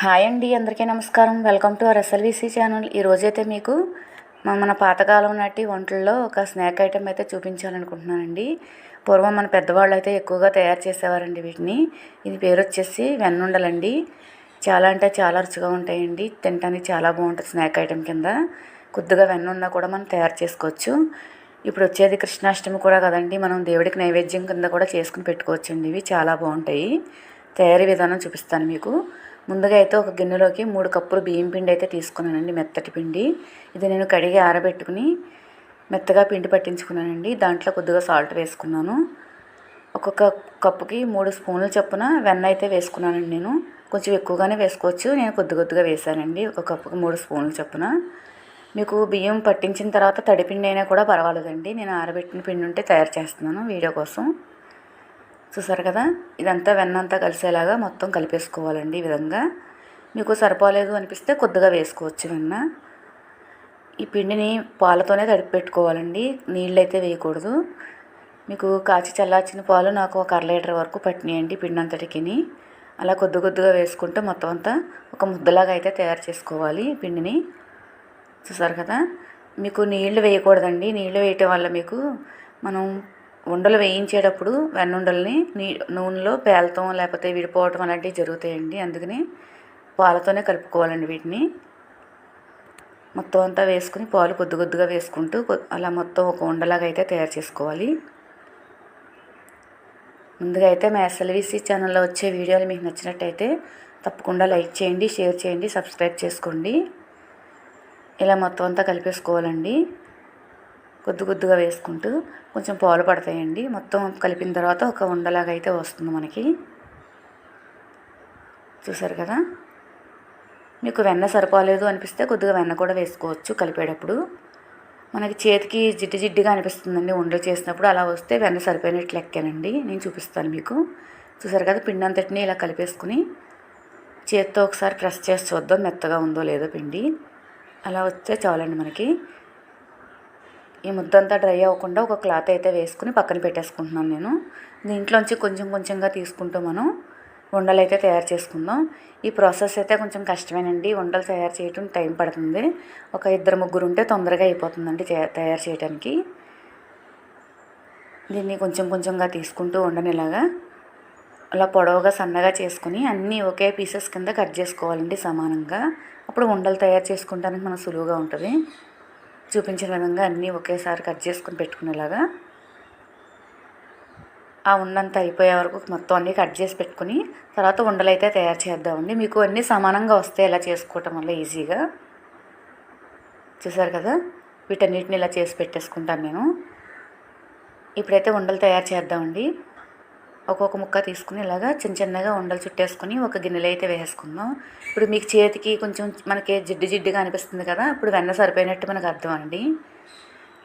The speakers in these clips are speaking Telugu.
హాయ్ అండి, అందరికీ నమస్కారం. Welcome to our SLVC channel. ఈరోజైతే మీకు మన పాతకాలం నాటి వంటల్లో ఒక స్నాక్ ఐటెం అయితే చూపించాలనుకుంటున్నానండి. పూర్వం మన పెద్దవాళ్ళు అయితే ఎక్కువగా తయారు చేసేవారండి వీటిని. ఇది పేరు వచ్చేసి వెన్నుండలండి. చాలా అంటే చాలా రుచిగా ఉంటాయండి. తినడానికి చాలా బాగుంటుంది. స్నాక్ ఐటెం కింద కొద్దిగా వెన్నున్న కూడా మనం తయారు చేసుకోవచ్చు. ఇప్పుడు వచ్చేది కృష్ణాష్టమి కూడా కదండి, మనం దేవుడికి నైవేద్యం కింద కూడా చేసుకుని పెట్టుకోవచ్చండి. ఇవి చాలా బాగుంటాయి. తయారీ విధానం చూపిస్తాను మీకు. ముందుగా అయితే ఒక గిన్నెలోకి 3 కప్పులు బియ్యం పిండి అయితే తీసుకున్నానండి, మెత్తటి పిండి. ఇది నేను కడిగి ఆరబెట్టుకుని మెత్తగా పిండి పట్టించుకున్నానండి. దాంట్లో కొద్దిగా సాల్ట్ వేసుకున్నాను. ఒక్కొక్క కప్పుకి 3 స్పూన్ల చొప్పున వెన్న అయితే వేసుకున్నానండి. నేను కొంచెం ఎక్కువగానే వేసుకోవచ్చు, నేను కొద్దిగా వేసానండి. ఒక కప్పుకి 3 స్పూన్ల చొప్పున. మీకు బియ్యం పట్టించిన తర్వాత తడిపిండి అయినా కూడా పర్వాలేదండి. నేను ఆరబెట్టిన పిండి ఉంటే తయారు చేస్తున్నాను వీడియో కోసం. చూసారు కదా, ఇదంతా వెన్నంతా కలిసేలాగా మొత్తం కలిపేసుకోవాలండి. ఈ విధంగా మీకు సరిపోలేదు అనిపిస్తే కొద్దిగా వేసుకోవచ్చు వెన్న. ఈ పిండిని పాలతోనే తడిపి పెట్టుకోవాలండి, నీళ్ళు అయితే వేయకూడదు. మీకు కాచి చల్లార్చిన పాలు నాకు ఒక 1/2 లీటర్ వరకు పట్టినాయండి పిండి అంతటికి. అలా కొద్దిగా వేసుకుంటూ మొత్తం అంతా ఒక ముద్దలాగా అయితే తయారు చేసుకోవాలి పిండిని. చూసారు కదా, మీకు నీళ్లు వేయకూడదండి. నీళ్లు వేయటం వల్ల మీకు మనం ఉండలు వేయించేటప్పుడు వెన్నుండల్ని నూనెలో పేలతం లేకపోతే విడిపోవటం అలాంటివి జరుగుతాయండి. అందుకని పాలతోనే కలుపుకోవాలండి వీటిని. మొత్తం అంతా వేసుకుని పాలు కొద్దిగా వేసుకుంటూ అలా మొత్తం ఒక ఉండలాగా అయితే తయారు చేసుకోవాలి. ముందుగా అయితే మా ఎస్ఎల్విసి ఛానల్లో వచ్చే వీడియోలు మీకు నచ్చినట్టయితే తప్పకుండా లైక్ చేయండి, షేర్ చేయండి, సబ్స్క్రైబ్ చేసుకోండి. ఇలా మొత్తం అంతా కలిపేసుకోవాలండి. కొద్దిగా వేసుకుంటూ కొంచెం పాలు పడతాయండి. మొత్తం కలిపిన తర్వాత ఒక ఉండలాగా అయితే వస్తుంది మనకి. చూసారు కదా, మీకు వెన్న సరిపోలేదు అనిపిస్తే కొద్దిగా వెన్న కూడా వేసుకోవచ్చు కలిపేటప్పుడు. మనకి చేతికి జిడ్డుగా అనిపిస్తుందండి ఉండలు చేసినప్పుడు. అలా వస్తే వెన్న సరిపోయినట్లు లెక్కేనండి. నేను చూపిస్తాను మీకు. చూసారు కదా, పిండి అంతటిని ఇలా కలిపేసుకుని చేతితో ఒకసారి ప్రెస్ చేసి చూద్దాం మెత్తగా ఉందో లేదో పిండి. అలా వస్తే చాలండి మనకి. ఈ ముద్దంతా డ్రై అవ్వకుండా ఒక క్లాత్ అయితే వేసుకుని పక్కన పెట్టేసుకుంటున్నాను నేను. దీంట్లోంచి కొంచెంగా తీసుకుంటూ మనం ఉండలు అయితే తయారు చేసుకుందాం. ఈ ప్రాసెస్ అయితే కొంచెం కష్టమేనండి. ఉండలు తయారు చేయడం టైం పడుతుంది. ఒక 2-3 ఉంటే తొందరగా అయిపోతుందండి తయారు చేయడానికి. దీన్ని కొంచెంగా తీసుకుంటూ ఉండనిలాగా అలా పొడవుగా సన్నగా చేసుకుని అన్నీ ఒకే పీసెస్ కింద కట్ చేసుకోవాలండి సమానంగా. అప్పుడు ఉండలు తయారు చేసుకుంటానికి మనకు సులువుగా ఉంటుంది. చూపించిన విధంగా అన్నీ ఒకేసారి కట్ చేసుకుని పెట్టుకునేలాగా ఆ ఉండంతా అయిపోయే వరకు మొత్తం అన్నీ కట్ చేసి పెట్టుకుని తర్వాత ఉండలు అయితే తయారు చేద్దామండి. మీకు అన్నీ సమానంగా వస్తే ఇలా చేసుకోవటం వల్ల ఈజీగా. చూసారు కదా, వీటన్నిటిని ఇలా చేసి పెట్టేసుకుంటాను నేను. ఇప్పుడైతే ఉండలు తయారు చేద్దామండి. ఒక్కొక్క ముక్క తీసుకుని ఇలాగా చిన్నగా ఉండలు చుట్టేసుకుని ఒక గిన్నెలో అయితే వేసుకుందాం. ఇప్పుడు మీకు చేతికి కొంచెం మనకి జిడ్డుగా అనిపిస్తుంది కదా, ఇప్పుడు వెన్న సరిపోయినట్టు మనకు అర్థం అండి.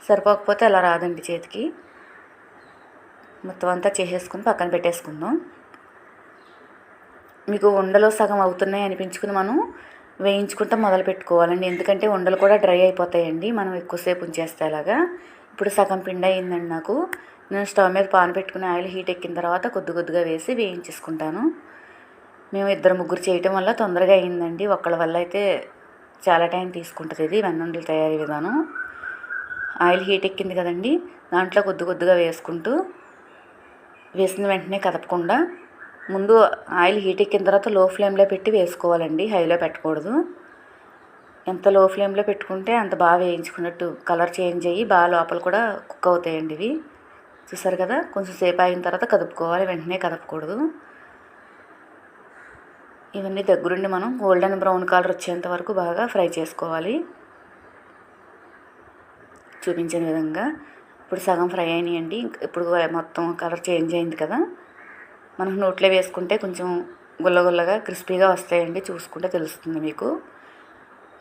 సరిపోకపోతే అలా రాదండి చేతికి. మొత్తం అంతా చేసేసుకుని పక్కన పెట్టేసుకుందాం. మీకు ఉండలు సగం అవుతున్నాయి అనిపించుకుని మనం వేయించుకుంటూ మొదలు పెట్టుకోవాలండి. ఎందుకంటే ఉండలు కూడా డ్రై అయిపోతాయండి మనం ఎక్కువసేపు ఉంచేస్తే. అలాగా ఇప్పుడు సగం పిండి అయిందండి నాకు. నేను స్టవ్ మీద పాన్ పెట్టుకుని ఆయిల్ హీట్ ఎక్కిన తర్వాత కొద్దిగా వేసి వేయించేసుకుంటాను. మేము 2-3 చేయటం వల్ల తొందరగా అయిందండి. ఒక్కళ్ళ వల్ల అయితే చాలా టైం తీసుకుంటుంది ఇది వెన్నుండలు తయారీ విధానం. ఆయిల్ హీట్ ఎక్కింది కదండి, దాంట్లో కొద్దిగా వేసుకుంటూ వేసిన వెంటనే కదపకుండా ముందు ఆయిల్ హీట్ ఎక్కిన తర్వాత లో ఫ్లేమ్లో పెట్టి వేసుకోవాలండి, హైలో పెట్టకూడదు. ఎంత లో ఫ్లేమ్లో పెట్టుకుంటే అంత బాగా వేయించుకున్నట్టు కలర్ చేంజ్ అయ్యి బాగా లోపల కూడా కుక్ అవుతాయండి ఇవి. చూసారు కదా, కొంచెం సేపు అయిన తర్వాత కదుపుకోవాలి, వెంటనే కదపకూడదు. ఇవన్నీ దగ్గరుండి మనం గోల్డెన్ బ్రౌన్ కలర్ వచ్చేంత వరకు బాగా ఫ్రై చేసుకోవాలి చూపించిన విధంగా. ఇప్పుడు సగం ఫ్రై అయినాయండి. ఇప్పుడు మొత్తం కలర్ చేంజ్ అయింది కదా, మనం నోట్లో వేసుకుంటే కొంచెం గుల్లగా క్రిస్పీగా వస్తాయండి. చూసుకుంటే తెలుస్తుంది మీకు.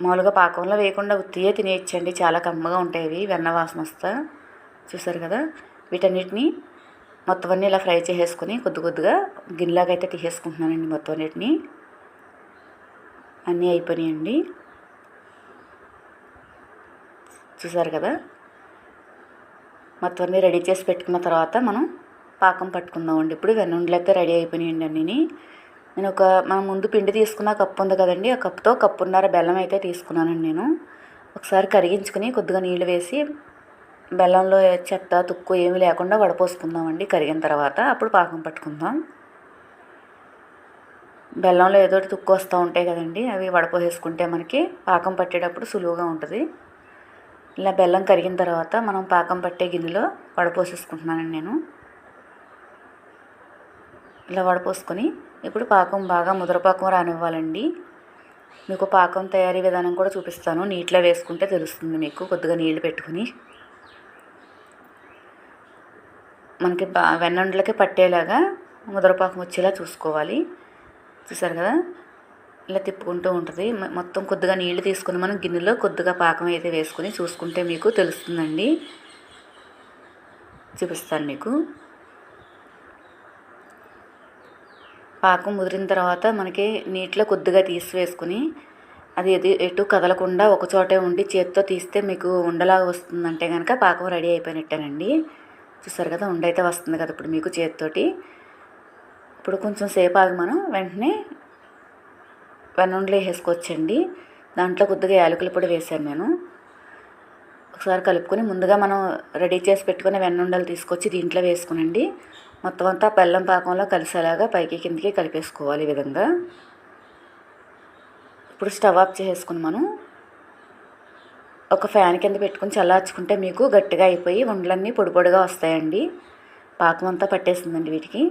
మామూలుగా పాకంలో వేయకుండా ఉత్తియే తినేయచ్చండి, చాలా కమ్మగా ఉంటాయి ఇవి, వెన్న వాసన వస్తా. చూసారు కదా, వీటన్నిటిని మొత్తం అన్నీ ఇలా ఫ్రై చేసేసుకొని కొద్దిగా గిన్నెలాగా అయితే తీసేసుకుంటున్నానండి. మొత్తం అన్నిటిని అన్నీ అయిపోయినాయండి. చూసారు కదా, మొత్తం అన్నీ రెడీ చేసి పెట్టుకున్న తర్వాత మనం పాకం పట్టుకుందామండి. ఇప్పుడు వెన్నుండలు అయితే రెడీ అయిపోయినాయండి అన్నీ. నేను మనం ముందు పిండి తీసుకున్న కప్పు ఉంది కదండి, ఆ కప్పుతో కప్పున్నర బెల్లం అయితే తీసుకున్నానండి నేను. ఒకసారి కరిగించుకుని కొద్దిగా నీళ్ళు వేసి బెల్లంలో చెత్త తుక్కు ఏమీ లేకుండా వడపోసుకుందామండి. కరిగిన తర్వాత అప్పుడు పాకం పట్టుకుందాం. బెల్లంలో ఏదో తుక్కు వస్తూ ఉంటాయి కదండి, అవి వడపోసేసుకుంటే మనకి పాకం పట్టేటప్పుడు సులువుగా ఉంటుంది. ఇలా బెల్లం కరిగిన తర్వాత మనం పాకం పట్టే గిన్నెలో వడపోసేసుకుంటున్నానండి నేను. ఇలా వడపోసుకొని ఇప్పుడు పాకం బాగా ముద్రపాకం రానివ్వాలండి. మీకు పాకం తయారీ విధానం కూడా చూపిస్తాను. నీటిలో వేసుకుంటే తెలుస్తుంది మీకు. కొద్దిగా నీళ్లు పెట్టుకుని మనకి వెన్నుండలకి పట్టేలాగా ముద్రపాకం వచ్చేలా చూసుకోవాలి. చూసారు కదా, ఇలా తిప్పుకుంటూ ఉంటుంది. మొత్తం కొద్దిగా నీళ్లు తీసుకుని మనం గిన్నెలో కొద్దిగా పాకం అయితే వేసుకుని చూసుకుంటే మీకు తెలుస్తుందండి. చూపిస్తాను మీకు. పాకం ముదిరిన తర్వాత మనకి నీటిలో కొద్దిగా తీసివేసుకుని అది ఎటు కదలకుండా ఒక చోటే ఉండి చేతితో తీస్తే మీకు ఉండలాగా వస్తుందంటే కనుక పాకం రెడీ అయిపోయినట్టేనండి. చూసారు కదా, ఉండైతే వస్తుంది కదా ఇప్పుడు మీకు చేతితోటి. ఇప్పుడు కొంచెం సేపు ఆగి మనం వెంటనే వెన్నుండలు వేసేసుకోవచ్చండి. దాంట్లో కొద్దిగా యాలకుల పొడి వేసాను నేను. ఒకసారి కలుపుకొని ముందుగా మనం రెడీ చేసి పెట్టుకుని వెన్నుండలు తీసుకొచ్చి దీంట్లో వేసుకునండి. మొత్తం అంతా బెల్లం పాకంలో కలిసేలాగా పైకి కిందికి కలిపేసుకోవాలి ఈ విధంగా. ఇప్పుడు స్టవ్ ఆఫ్ చేసేసుకుని మనం ఒక ఫ్యాన్ కింద పెట్టుకుని చల్లార్చుకుంటే మీకు గట్టిగా అయిపోయి ఉండలన్నీ పొడి పొడిగా వస్తాయండి. పాకం అంతా పట్టేసిందండి వీటికి.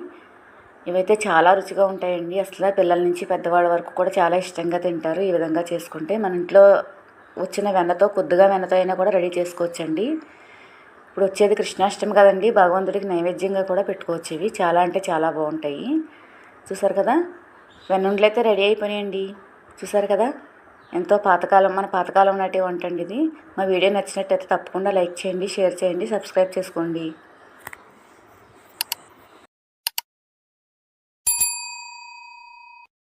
ఇవైతే చాలా రుచిగా ఉంటాయండి. అసలు పిల్లల నుంచి పెద్దవాళ్ళ వరకు కూడా చాలా ఇష్టంగా తింటారు ఈ విధంగా చేసుకుంటే. మన ఇంట్లో వచ్చిన వెన్నతో కొద్దిగా వెన్నతో అయినా కూడా రెడీ చేసుకోవచ్చండి. ఇప్పుడు వచ్చేది కృష్ణాష్టమి కదండి, భగవంతుడికి నైవేద్యంగా కూడా పెట్టుకోవచ్చు. ఇవి చాలా అంటే చాలా బాగుంటాయి. చూసారు కదా, వెన్నుండలు అయితే రెడీ అయిపోయాయండి. చూసారు కదా, ఎంతో మన పాతకాలం నాటి వంట అండి ఇది. మా వీడియో నచ్చినట్టయితే తప్పకుండా లైక్ చేయండి, షేర్ చేయండి, సబ్స్క్రైబ్ చేసుకోండి.